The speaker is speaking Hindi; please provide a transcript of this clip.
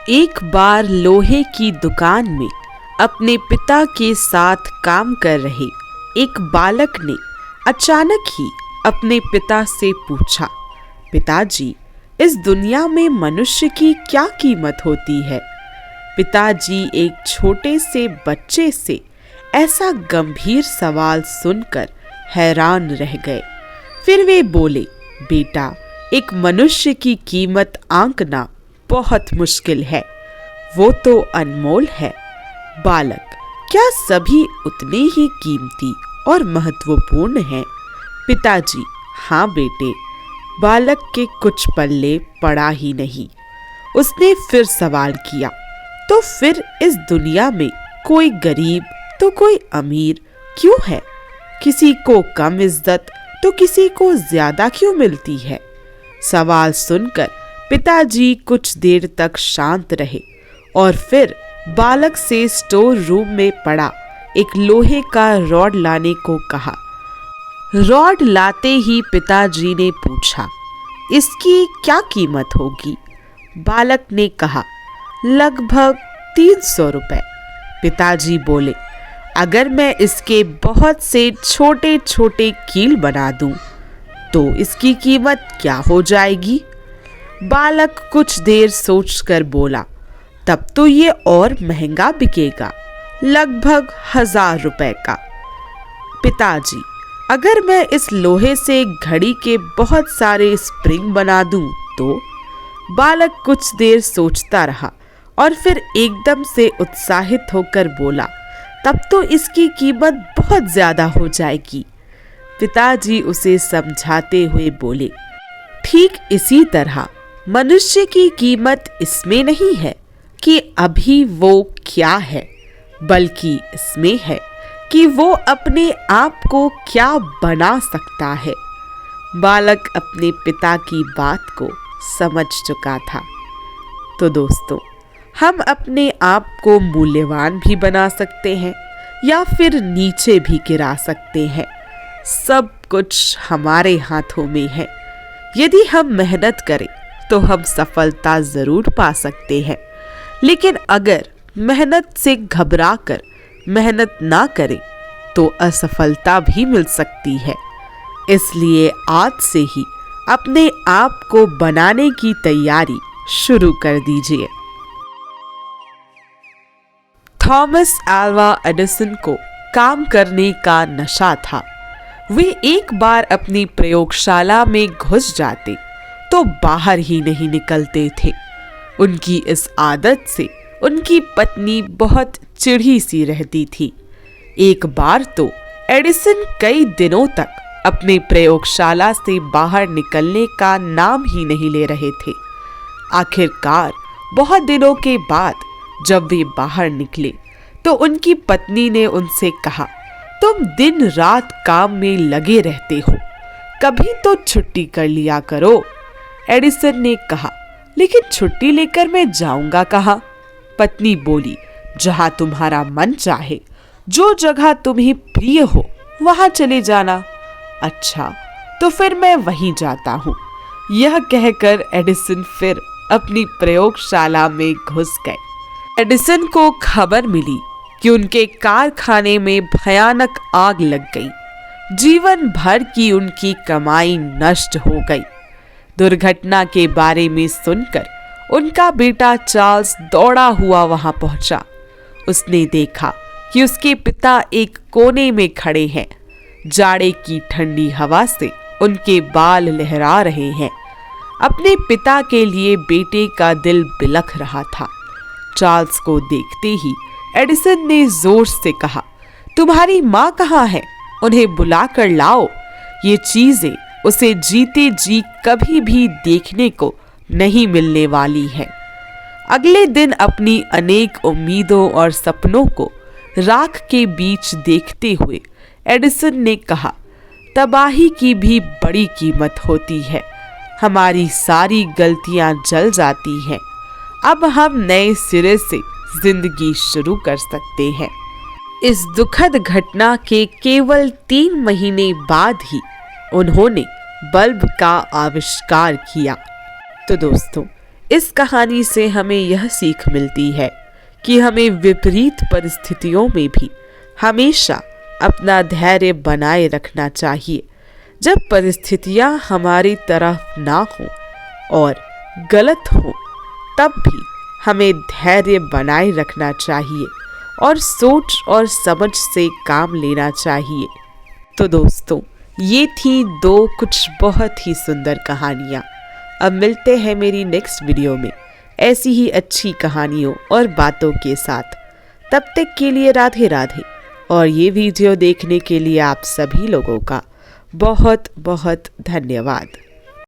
एक बार लोहे की दुकान में अपने पिता के साथ काम कर रहे एक बालक ने अचानक ही अपने पिता से पूछा, पिताजी, इस दुनिया में मनुष्य की क्या कीमत होती है? पिताजी एक छोटे से बच्चे से ऐसा गंभीर सवाल सुनकर हैरान रह गए। फिर वे बोले, बेटा, एक मनुष्य की कीमत आंकना बहुत मुश्किल है, वो तो अनमोल है। बालक, क्या सभी उतने ही कीमती और महत्वपूर्ण हैं? पिताजी, हाँ बेटे। बालक के कुछ पल्ले पड़ा ही नहीं। उसने फिर सवाल किया, तो फिर इस दुनिया में कोई गरीब तो कोई अमीर क्यों है? किसी को कम इज्जत तो किसी को ज्यादा क्यों मिलती है? सवाल सुनकर पिताजी कुछ देर तक शांत रहे और फिर बालक से स्टोर रूम में पड़ा एक लोहे का रॉड लाने को कहा। रॉड लाते ही पिताजी ने पूछा, इसकी क्या कीमत होगी? बालक ने कहा, लगभग 300 रुपए। पिताजी बोले, अगर मैं इसके बहुत से छोटे छोटे कील बना दूं, तो इसकी कीमत क्या हो जाएगी? बालक कुछ देर सोचकर बोला, तब तो ये और महंगा बिकेगा, लगभग 1000 रुपए का। पिताजी, अगर मैं इस लोहे से घड़ी के बहुत सारे स्प्रिंग बना दूं तो? बालक कुछ देर सोचता रहा और फिर एकदम से उत्साहित होकर बोला, तब तो इसकी कीमत बहुत ज्यादा हो जाएगी। पिताजी उसे समझाते हुए बोले, ठीक इसी तरह मनुष्य की कीमत इसमें नहीं है कि अभी वो क्या है, बल्कि इसमें है कि वो अपने आप को क्या बना सकता है। बालक अपने पिता की बात को समझ चुका था। तो दोस्तों, हम अपने आप को मूल्यवान भी बना सकते हैं या फिर नीचे भी गिरा सकते हैं। सब कुछ हमारे हाथों में है। यदि हम मेहनत करें तो हम सफलता जरूर पा सकते हैं, लेकिन अगर मेहनत से घबराकर मेहनत ना करें तो असफलता भी मिल सकती है। इसलिए आज से ही अपने आप को बनाने की तैयारी शुरू कर दीजिए। थॉमस अल्वा एडिसन को काम करने का नशा था। वे एक बार अपनी प्रयोगशाला में घुस जाते तो बाहर ही नहीं निकलते थे। उनकी इस आदत से उनकी पत्नी बहुत चिढ़ी सी रहती थी। एक बार तो एडिसन कई दिनों तक अपने प्रयोगशाला से बाहर निकलने का नाम ही नहीं ले रहे थे। आखिरकार बहुत दिनों के बाद जब वे बाहर निकले तो उनकी पत्नी ने उनसे कहा, तुम दिन रात काम में लगे रहते हो, कभी तो छुट्टी कर लिया करो। एडिसन ने कहा, लेकिन छुट्टी लेकर मैं जाऊंगा कहाँ? पत्नी बोली, जहां तुम्हारा मन चाहे, जो जगह तुम्हें प्रिय हो वहां चले जाना। अच्छा, तो फिर मैं वहीं जाता हूँ। यह कहकर एडिसन फिर अपनी प्रयोगशाला में घुस गए। एडिसन को खबर मिली कि उनके कारखाने में भयानक आग लग गई। जीवन भर की उनकी कमाई नष्ट हो गई। दुर्घटना के बारे में सुनकर उनका बेटा चार्ल्स दौड़ा हुआ वहां पहुंचा। उसने देखा कि उसके पिता एक कोने में खड़े हैं। जाड़े की ठंडी हवा से उनके बाल लहरा रहे हैं। अपने पिता के लिए बेटे का दिल बिलख रहा था। चार्ल्स को देखते ही एडिसन ने जोर से कहा, तुम्हारी माँ कहाँ है? उन्हें बुला कर लाओ। ये चीजें उसे जीते जी कभी भी देखने को नहीं मिलने वाली हैं। अगले दिन अपनी अनेक उम्मीदों और सपनों को राख के बीच देखते हुए एडिसन ने कहा, तबाही की भी बड़ी कीमत होती है। हमारी सारी गलतियां जल जाती हैं। अब हम नए सिरे से जिंदगी शुरू कर सकते हैं। इस दुखद घटना के केवल 3 महीने बाद ही उन्होंने बल्ब का आविष्कार किया। तो दोस्तों, इस कहानी से हमें यह सीख मिलती है कि हमें विपरीत परिस्थितियों में भी हमेशा अपना धैर्य बनाए रखना चाहिए। जब परिस्थितियां हमारी तरफ ना हो और गलत हो, तब भी हमें धैर्य बनाए रखना चाहिए और सोच और समझ से काम लेना चाहिए। तो दोस्तों, ये थी 2 कुछ बहुत ही सुंदर कहानियाँ। अब मिलते हैं मेरी नेक्स्ट वीडियो में ऐसी ही अच्छी कहानियों और बातों के साथ। तब तक के लिए राधे राधे। और ये वीडियो देखने के लिए आप सभी लोगों का बहुत बहुत धन्यवाद।